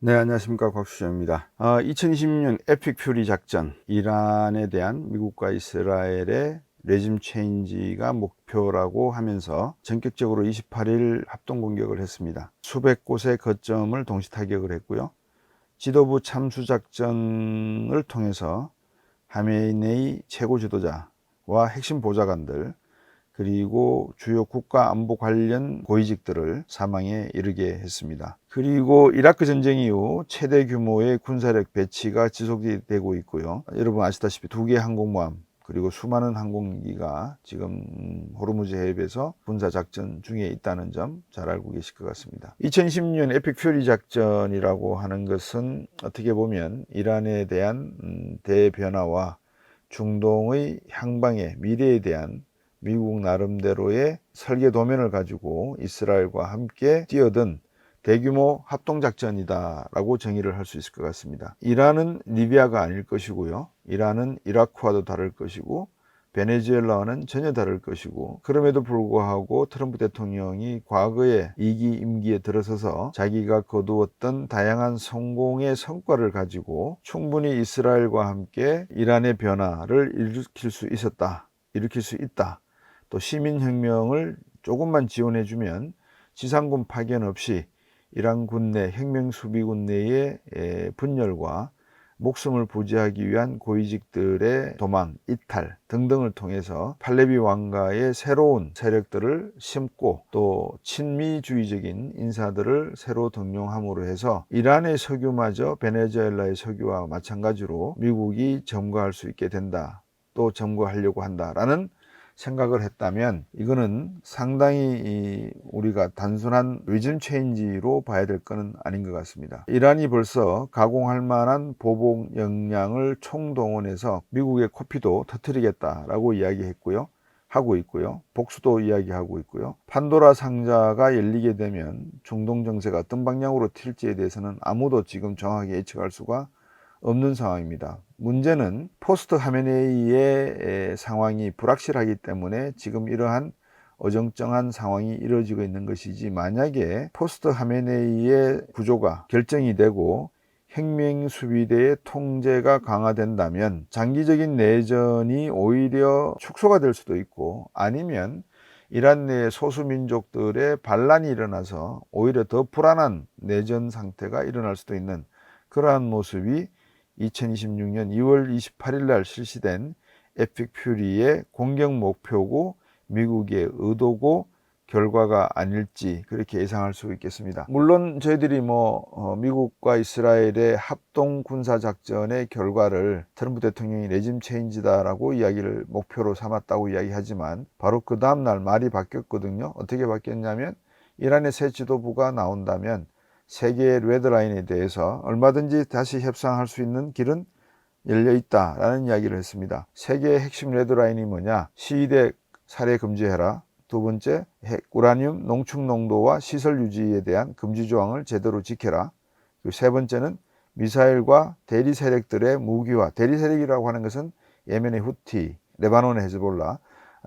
네, 안녕하십니까. 곽수정입니다. 2026년 에픽 퓨리 작전, 이란에 대한 미국과 이스라엘의 레짐 체인지가 목표라고 하면서 전격적으로 28일 합동 공격을 했습니다. 수백 곳의 거점을 동시 타격을 했고요. 지도부 참수 작전을 통해서 하메네이 최고 지도자와 핵심 보좌관들, 그리고 주요 국가 안보 관련 고위직들을 사망에 이르게 했습니다. 그리고 이라크 전쟁 이후 최대 규모의 군사력 배치가 지속되고 있고요. 여러분 아시다시피 2개의 항공모함 그리고 수많은 항공기가 지금 호르무즈 해협에서 군사작전 중에 있다는 점 잘 알고 계실 것 같습니다. 2016년 에픽 퓨리 작전이라고 하는 것은 어떻게 보면 이란에 대한 대변화와 중동의 향방의 미래에 대한 미국 나름대로의 설계 도면을 가지고 이스라엘과 함께 뛰어든 대규모 합동작전이다라고 정의를 할 수 있을 것 같습니다. 이란은 리비아가 아닐 것이고요. 이란은 이라크와도 다를 것이고 베네수엘라와는 전혀 다를 것이고, 그럼에도 불구하고 트럼프 대통령이 과거에 2기 임기에 들어서서 자기가 거두었던 다양한 성공의 성과를 가지고 충분히 이스라엘과 함께 이란의 변화를 일으킬 수 있다. 또 시민혁명을 조금만 지원해주면 지상군 파견 없이 이란 군 내 혁명 수비군 내의 분열과 목숨을 부지하기 위한 고위직들의 도망, 이탈 등등을 통해서 팔레비 왕가의 새로운 세력들을 심고 또 친미주의적인 인사들을 새로 등용함으로 해서 이란의 석유마저 베네수엘라의 석유와 마찬가지로 미국이 점거할 수 있게 된다. 또 점거하려고 한다라는 생각을 했다면 이거는 상당히 우리가 단순한 리즘 체인지로 봐야 될 것은 아닌 것 같습니다. 이란이 벌써 가공할 만한 보복 역량을 총동원해서 미국의 코피도 터뜨리겠다라고 이야기했고요. 하고 있고요. 복수도 이야기하고 있고요. 판도라 상자가 열리게 되면 중동 정세가 어떤 방향으로 튈지에 대해서는 아무도 지금 정확하게 예측할 수가 없는 상황입니다. 문제는 포스트 하메네이의 상황이 불확실하기 때문에 지금 이러한 어정쩡한 상황이 이루어지고 있는 것이지, 만약에 포스트 하메네이의 구조가 결정이 되고 혁명수비대의 통제가 강화된다면 장기적인 내전이 오히려 축소가 될 수도 있고, 아니면 이란 내 소수민족들의 반란이 일어나서 오히려 더 불안한 내전 상태가 일어날 수도 있는 그러한 모습이 2026년 2월 28일 날 실시된 에픽 퓨리의 공격 목표고 미국의 의도고 결과가 아닐지 그렇게 예상할 수 있겠습니다. 물론 저희들이 미국과 이스라엘의 합동 군사작전의 결과를 트럼프 대통령이 레짐 체인지다라고 이야기를 목표로 삼았다고 이야기하지만 바로 그 다음날 말이 바뀌었거든요. 어떻게 바뀌었냐면 이란의 새 지도부가 나온다면 세계의 레드라인에 대해서 얼마든지 다시 협상할 수 있는 길은 열려있다라는 이야기를 했습니다. 세계의 핵심 레드라인이 뭐냐? 시위대 살해 금지해라. 두 번째, 우라늄 농축 농도와 시설 유지에 대한 금지 조항을 제대로 지켜라. 그리고 세 번째는 미사일과 대리 세력들의 무기화. 대리 세력이라고 하는 것은 예멘의 후티, 레바논의 헤즈볼라,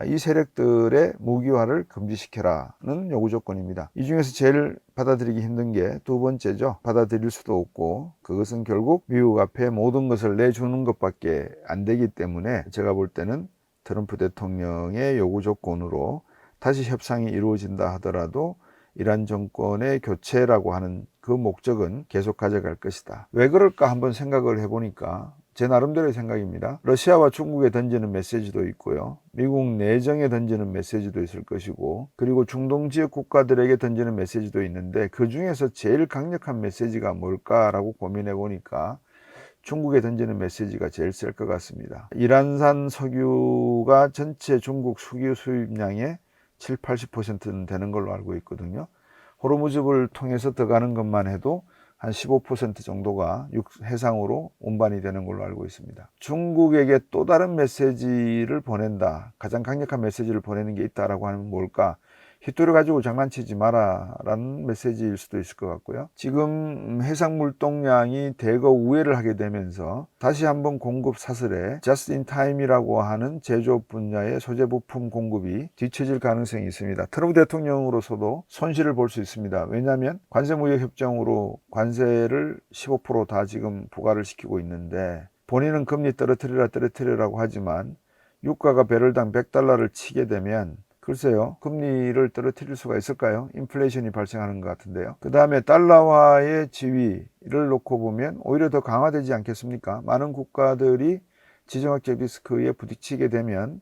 이 세력들의 무기화를 금지시켜라는 요구 조건입니다. 이 중에서 제일 받아들이기 힘든 게 두 번째죠. 받아들일 수도 없고, 그것은 결국 미국 앞에 모든 것을 내주는 것밖에 안 되기 때문에 제가 볼 때는 트럼프 대통령의 요구 조건으로 다시 협상이 이루어진다 하더라도 이란 정권의 교체라고 하는 그 목적은 계속 가져갈 것이다. 왜 그럴까 한번 생각을 해보니까 제 나름대로의 생각입니다. 러시아와 중국에 던지는 메시지도 있고요. 미국 내정에 던지는 메시지도 있을 것이고, 그리고 중동 지역 국가들에게 던지는 메시지도 있는데 그 중에서 제일 강력한 메시지가 뭘까라고 고민해 보니까 중국에 던지는 메시지가 제일 셀 것 같습니다. 이란산 석유가 전체 중국 석유 수입량의 7, 80%는 되는 걸로 알고 있거든요. 호르무즈를 통해서 들어가는 것만 해도 한 15% 정도가 해상으로 운반이 되는 걸로 알고 있습니다. 중국에게 또 다른 메시지를 보낸다, 가장 강력한 메시지를 보내는 게 있다라고 하면 뭘까? 휘뚜루 가지고 장난치지 마라 라는 메시지일 수도 있을 것 같고요. 지금 해상 물동량이 대거 우회를 하게 되면서 다시 한번 공급 사슬에 just in time이라고 하는 제조업 분야의 소재 부품 공급이 뒤처질 가능성이 있습니다. 트럼프 대통령으로서도 손실을 볼 수 있습니다. 왜냐하면 관세무역협정으로 관세를 15% 다 지금 부과를 시키고 있는데, 본인은 금리 떨어뜨리라고 하지만 유가가 배럴당 $100를 치게 되면 글쎄요, 금리를 떨어뜨릴 수가 있을까요? 인플레이션이 발생하는 것 같은데요. 그 다음에 달러화의 지위를 놓고 보면 오히려 더 강화되지 않겠습니까? 많은 국가들이 지정학적 리스크에 부딪히게 되면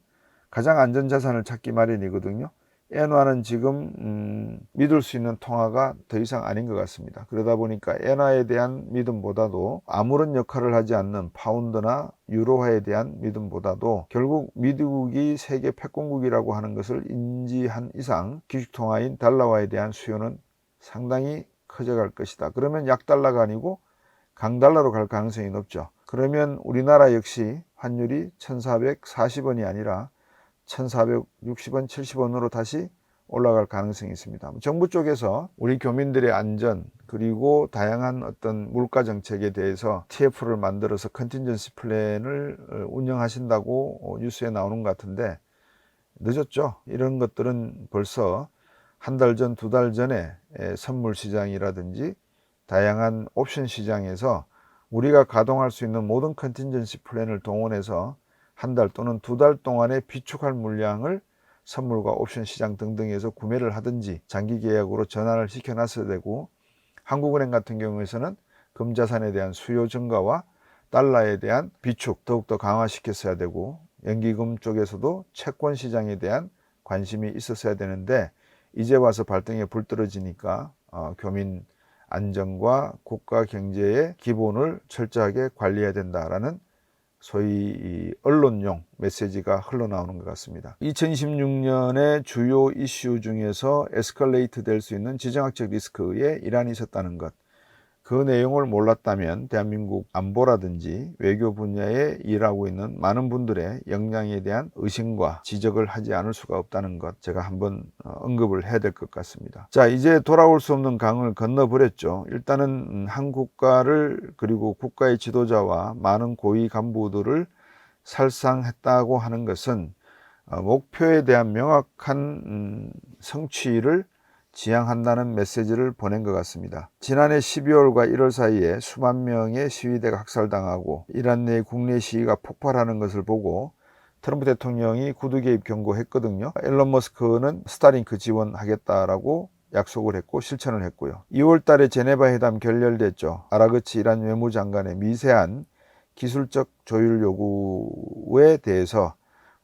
가장 안전자산을 찾기 마련이거든요. 엔화는 지금 믿을 수 있는 통화가 더 이상 아닌 것 같습니다. 그러다 보니까 엔화에 대한 믿음보다도 아무런 역할을 하지 않는 파운드나 유로화에 대한 믿음보다도 결국 미국이 세계 패권국이라고 하는 것을 인지한 이상 기축통화인 달러화에 대한 수요는 상당히 커져갈 것이다. 그러면 약달러가 아니고 강달러로 갈 가능성이 높죠. 그러면 우리나라 역시 환율이 1440원이 아니라 1460원, 70원으로 다시 올라갈 가능성이 있습니다. 정부 쪽에서 우리 교민들의 안전 그리고 다양한 어떤 물가 정책에 대해서 TF를 만들어서 컨틴전시 플랜을 운영하신다고 뉴스에 나오는 것 같은데 늦었죠. 이런 것들은 벌써 한 달 전, 두 달 전에 선물 시장이라든지 다양한 옵션 시장에서 우리가 가동할 수 있는 모든 컨틴전시 플랜을 동원해서 한 달 또는 두 달 동안에 비축할 물량을 선물과 옵션 시장 등등에서 구매를 하든지 장기 계약으로 전환을 시켜놨어야 되고, 한국은행 같은 경우에서는 금자산에 대한 수요 증가와 달러에 대한 비축 더욱더 강화시켰어야 되고, 연기금 쪽에서도 채권 시장에 대한 관심이 있었어야 되는데 이제 와서 발등에 불 떨어지니까 교민 안전과 국가 경제의 기본을 철저하게 관리해야 된다라는 소위 언론용 메시지가 흘러나오는 것 같습니다. 2026년의 주요 이슈 중에서 에스컬레이트 될 수 있는 지정학적 리스크에 이란이 있었다는 것, 그 내용을 몰랐다면 대한민국 안보라든지 외교 분야에 일하고 있는 많은 분들의 역량에 대한 의심과 지적을 하지 않을 수가 없다는 것, 제가 한번 언급을 해야 될 것 같습니다. 자, 이제 돌아올 수 없는 강을 건너버렸죠. 일단은 한 국가를 그리고 국가의 지도자와 많은 고위 간부들을 살상했다고 하는 것은 목표에 대한 명확한 성취를 지향한다는 메시지를 보낸 것 같습니다. 지난해 12월과 1월 사이에 수만 명의 시위대가 학살당하고 이란 내 국내 시위가 폭발하는 것을 보고 트럼프 대통령이 구두 개입 경고했거든요. 앨런 머스크는 스타링크 지원하겠다라고 약속을 했고 실천을 했고요. 2월 달에 제네바 회담 결렬됐죠. 아라그치 이란 외무장관의 미세한 기술적 조율 요구에 대해서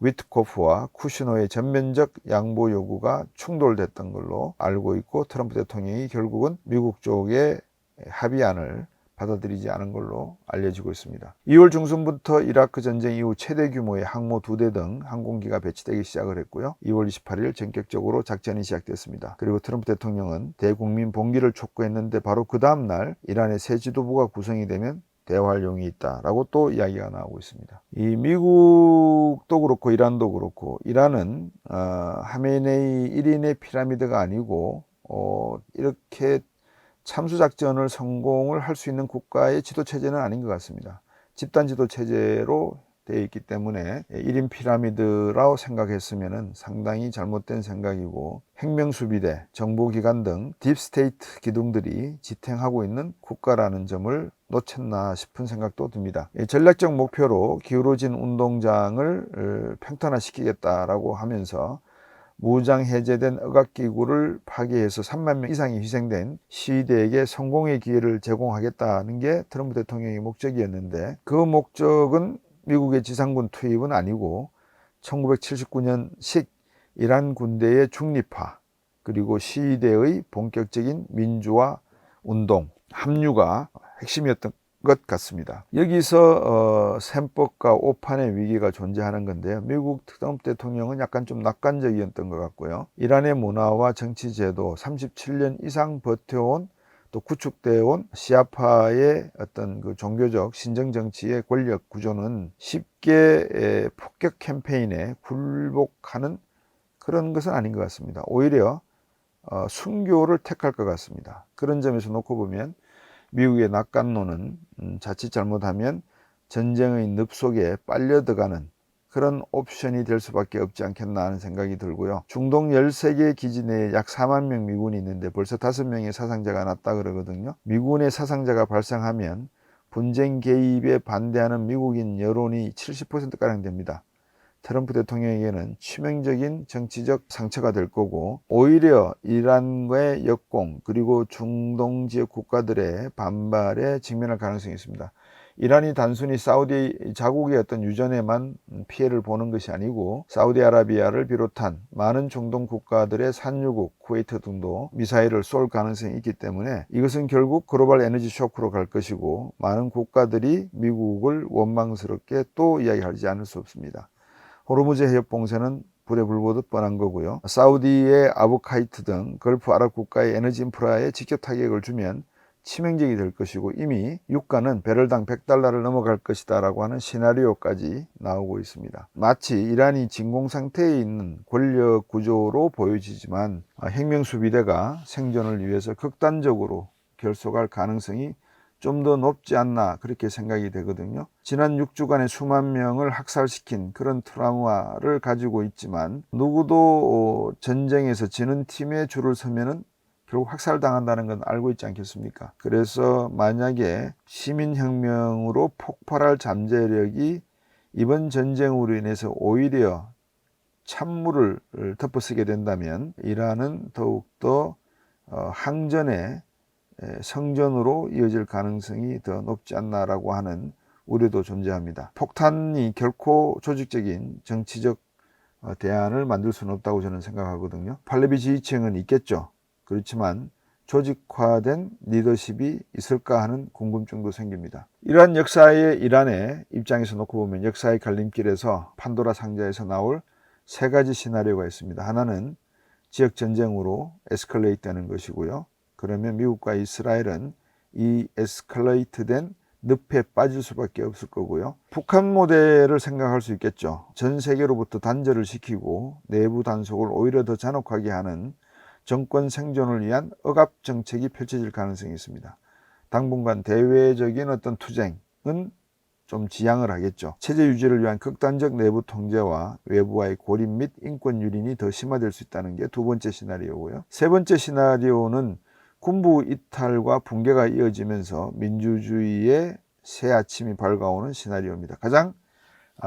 위트코프와 쿠시노의 전면적 양보 요구가 충돌됐던 걸로 알고 있고, 트럼프 대통령이 결국은 미국 쪽의 합의안을 받아들이지 않은 걸로 알려지고 있습니다. 2월 중순부터 이라크 전쟁 이후 최대 규모의 항모 2대 등 항공기가 배치되기 시작을 했고요. 2월 28일 전격적으로 작전이 시작됐습니다. 그리고 트럼프 대통령은 대국민 봉기를 촉구했는데 바로 그 다음 날 이란의 새 지도부가 구성이 되면 대화할 용이 있다라고 또 이야기가 나오고 있습니다. 이 미국도 그렇고 이란도 그렇고, 이란은 하메네이 1인의 피라미드가 아니고 이렇게 참수작전을 성공을 할 수 있는 국가의 지도체제는 아닌 것 같습니다. 집단 지도체제로 되어 있기 때문에 1인 피라미드라고 생각했으면 상당히 잘못된 생각이고, 핵명수비대, 정보기관 등 딥스테이트 기둥들이 지탱하고 있는 국가라는 점을 놓쳤나 싶은 생각도 듭니다. 전략적 목표로 기울어진 운동장을 평탄화시키겠다라고 하면서 무장 해제된 억압기구를 파괴해서 3만 명 이상이 희생된 시위대에게 성공의 기회를 제공하겠다는 게 트럼프 대통령의 목적이었는데, 그 목적은 미국의 지상군 투입은 아니고 1979년식 이란 군대의 중립화 그리고 시위대의 본격적인 민주화 운동 합류가 핵심이었던 것 같습니다. 여기서 셈법과 오판의 위기가 존재하는 건데요. 미국 트럼프 대통령은 약간 좀 낙관적이었던 것 같고요. 이란의 문화와 정치 제도, 37년 이상 버텨온 또 구축되어 온 시아파의 어떤 그 종교적 신정 정치의 권력 구조는 쉽게 폭격 캠페인에 굴복하는 그런 것은 아닌 것 같습니다. 오히려 순교를 택할 것 같습니다. 그런 점에서 놓고 보면 미국의 낙관론은 자칫 잘못하면 전쟁의 늪 속에 빨려 들어가는 그런 옵션이 될 수밖에 없지 않겠나 하는 생각이 들고요. 중동 13개 기지 내에 약 4만 명 미군이 있는데 벌써 5명의 사상자가 났다 그러거든요. 미군의 사상자가 발생하면 분쟁 개입에 반대하는 미국인 여론이 70%가량 됩니다. 트럼프 대통령에게는 치명적인 정치적 상처가 될 거고, 오히려 이란과의 역공 그리고 중동 지역 국가들의 반발에 직면할 가능성이 있습니다. 이란이 단순히 사우디 자국의 어떤 유전에만 피해를 보는 것이 아니고 사우디아라비아를 비롯한 많은 중동 국가들의 산유국 쿠웨이트 등도 미사일을 쏠 가능성이 있기 때문에 이것은 결국 글로벌 에너지 쇼크로 갈 것이고, 많은 국가들이 미국을 원망스럽게 또 이야기하지 않을 수 없습니다. 호르무즈 해협 봉쇄는 불에 불 보듯 뻔한 거고요. 사우디의 아부카이트 등 걸프 아랍 국가의 에너지 인프라에 직접 타격을 주면 치명적이 될 것이고, 이미 유가는 배럴당 $100를 넘어갈 것이다 라고 하는 시나리오까지 나오고 있습니다. 마치 이란이 진공 상태에 있는 권력 구조로 보여지지만 혁명수비대가 생존을 위해서 극단적으로 결속할 가능성이 좀 더 높지 않나 그렇게 생각이 되거든요. 지난 6주간의 수만 명을 학살시킨 그런 트라우마를 가지고 있지만, 누구도 전쟁에서 지는 팀의 줄을 서면은 결국 학살당한다는 건 알고 있지 않겠습니까? 그래서 만약에 시민혁명으로 폭발할 잠재력이 이번 전쟁으로 인해서 오히려 찬물을 덮어쓰게 된다면 이란은 더욱더 항전의 성전으로 이어질 가능성이 더 높지 않나라고 하는 우려도 존재합니다. 폭탄이 결코 조직적인 정치적 대안을 만들 수는 없다고 저는 생각하거든요. 팔레비 지지층은 있겠죠. 그렇지만 조직화된 리더십이 있을까 하는 궁금증도 생깁니다. 이러한 이란의 입장에서 놓고 보면 역사의 갈림길에서 판도라 상자에서 나올 세 가지 시나리오가 있습니다. 하나는 지역 전쟁으로 에스컬레이트 되는 것이고요. 그러면 미국과 이스라엘은 이 에스컬레이트된 늪에 빠질 수밖에 없을 거고요. 북한 모델을 생각할 수 있겠죠. 전 세계로부터 단절을 시키고 내부 단속을 오히려 더 잔혹하게 하는 정권 생존을 위한 억압 정책이 펼쳐질 가능성이 있습니다. 당분간 대외적인 어떤 투쟁은 좀 지양을 하겠죠. 체제 유지를 위한 극단적 내부 통제와 외부와의 고립 및 인권 유린이 더 심화될 수 있다는 게 두 번째 시나리오고요. 세 번째 시나리오는 군부 이탈과 붕괴가 이어지면서 민주주의의 새 아침이 밝아오는 시나리오입니다. 가장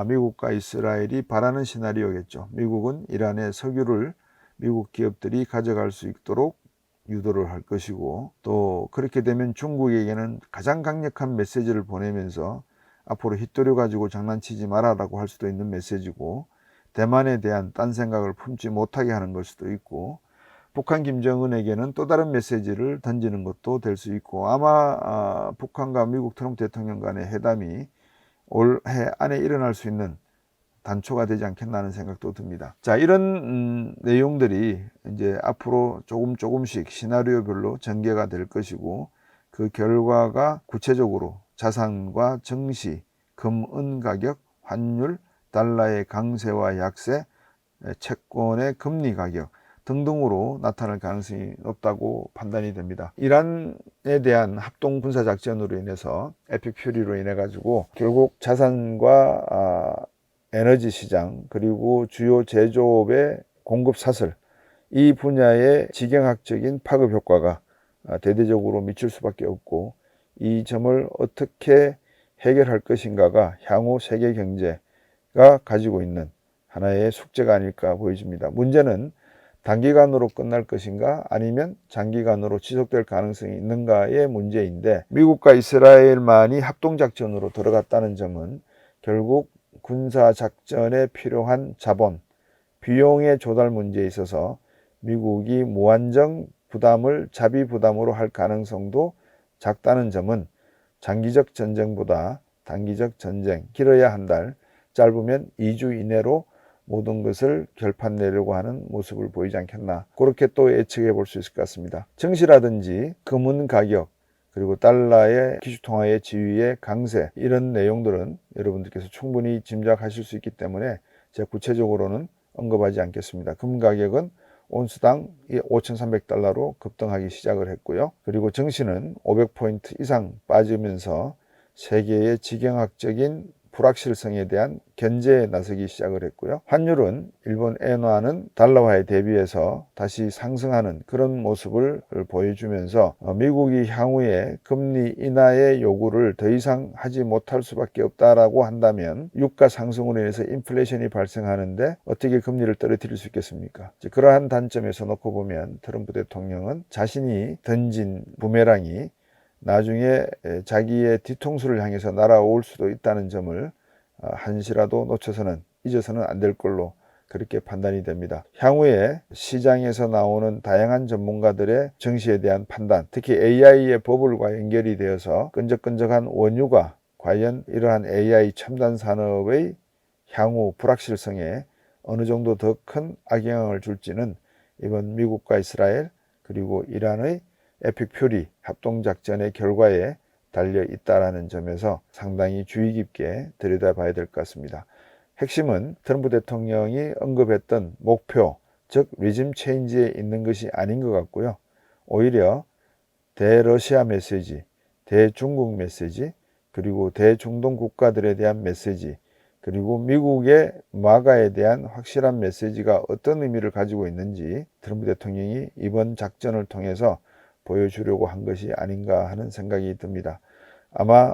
미국과 이스라엘이 바라는 시나리오겠죠. 미국은 이란의 석유를 미국 기업들이 가져갈 수 있도록 유도를 할 것이고, 또 그렇게 되면 중국에게는 가장 강력한 메시지를 보내면서 앞으로 휘토류 가지고 장난치지 마라라고 할 수도 있는 메시지고, 대만에 대한 딴 생각을 품지 못하게 하는 걸 수도 있고, 북한 김정은에게는 또 다른 메시지를 던지는 것도 될 수 있고, 아마 북한과 미국 트럼프 대통령 간의 회담이 올해 안에 일어날 수 있는 단초가 되지 않겠나 하는 생각도 듭니다. 자, 이런 내용들이 이제 앞으로 조금씩 시나리오별로 전개가 될 것이고, 그 결과가 구체적으로 자산과 증시, 금, 은 가격, 환율, 달러의 강세와 약세, 채권의 금리 가격 등등으로 나타날 가능성이 높다고 판단이 됩니다. 이란에 대한 합동 군사 작전으로 인해서 에픽 퓨리로 인해 가지고 결국 자산과 에너지 시장 그리고 주요 제조업의 공급 사슬, 이 분야의 지경학적인 파급 효과가 대대적으로 미칠 수밖에 없고, 이 점을 어떻게 해결할 것인가가 향후 세계 경제가 가지고 있는 하나의 숙제가 아닐까 보여집니다. 문제는 단기간으로 끝날 것인가 아니면 장기간으로 지속될 가능성이 있는가의 문제인데, 미국과 이스라엘만이 합동작전으로 들어갔다는 점은 결국 군사작전에 필요한 자본, 비용의 조달 문제에 있어서 미국이 무한정 부담을 자비 부담으로 할 가능성도 작다는 점은 장기적 전쟁보다 단기적 전쟁, 길어야 한 달, 짧으면 2주 이내로 모든 것을 결판 내려고 하는 모습을 보이지 않겠나, 그렇게 또 예측해 볼 수 있을 것 같습니다. 증시라든지 금은 가격, 그리고 달러의 기축통화의 지위의 강세, 이런 내용들은 여러분들께서 충분히 짐작하실 수 있기 때문에 제가 구체적으로는 언급하지 않겠습니다. 금 가격은 온수당 5,300달러로 급등하기 시작을 했고요. 그리고 증시는 500포인트 이상 빠지면서 세계의 지경학적인 불확실성에 대한 견제에 나서기 시작을 했고요. 환율은 일본 엔화는 달러화에 대비해서 다시 상승하는 그런 모습을 보여주면서 미국이 향후에 금리 인하의 요구를 더 이상 하지 못할 수밖에 없다라고 한다면 유가 상승으로 인해서 인플레이션이 발생하는데 어떻게 금리를 떨어뜨릴 수 있겠습니까? 그러한 단점에서 놓고 보면 트럼프 대통령은 자신이 던진 부메랑이 나중에 자기의 뒤통수를 향해서 날아올 수도 있다는 점을 한시라도 잊어서는 안 될 걸로 그렇게 판단이 됩니다. 향후에 시장에서 나오는 다양한 전문가들의 증시에 대한 판단, 특히 AI의 버블과 연결이 되어서 끈적끈적한 원유가 과연 이러한 AI 첨단 산업의 향후 불확실성에 어느 정도 더 큰 악영향을 줄지는 이번 미국과 이스라엘 그리고 이란의 에픽 퓨리 합동작전의 결과에 달려 있다는 점에서 상당히 주의 깊게 들여다봐야 될 것 같습니다. 핵심은 트럼프 대통령이 언급했던 목표, 즉 리즘 체인지에 있는 것이 아닌 것 같고요. 오히려 대러시아 메시지, 대중국 메시지, 그리고 대중동 국가들에 대한 메시지, 그리고 미국의 마가에 대한 확실한 메시지가 어떤 의미를 가지고 있는지 트럼프 대통령이 이번 작전을 통해서 보여주려고 한 것이 아닌가 하는 생각이 듭니다. 아마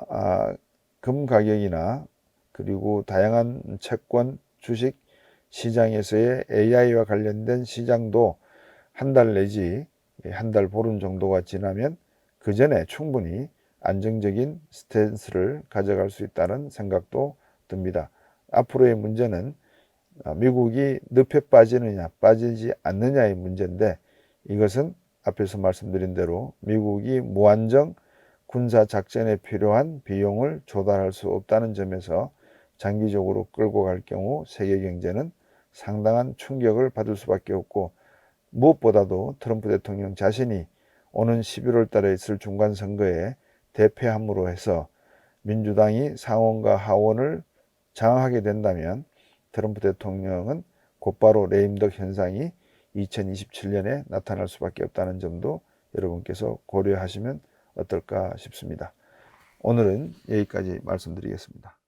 금 가격이나 그리고 다양한 채권, 주식 시장에서의 AI와 관련된 시장도 한 달 내지 한 달 보름 정도가 지나면 그 전에 충분히 안정적인 스탠스를 가져갈 수 있다는 생각도 듭니다. 앞으로의 문제는 미국이 늪에 빠지느냐 빠지지 않느냐의 문제인데 이것은 앞에서 말씀드린 대로 미국이 무한정 군사작전에 필요한 비용을 조달할 수 없다는 점에서 장기적으로 끌고 갈 경우 세계 경제는 상당한 충격을 받을 수밖에 없고 무엇보다도 트럼프 대통령 자신이 오는 11월 달에 있을 중간선거에 대패함으로 해서 민주당이 상원과 하원을 장악하게 된다면 트럼프 대통령은 곧바로 레임덕 현상이 2027년에 나타날 수밖에 없다는 점도 여러분께서 고려하시면 어떨까 싶습니다. 오늘은 여기까지 말씀드리겠습니다.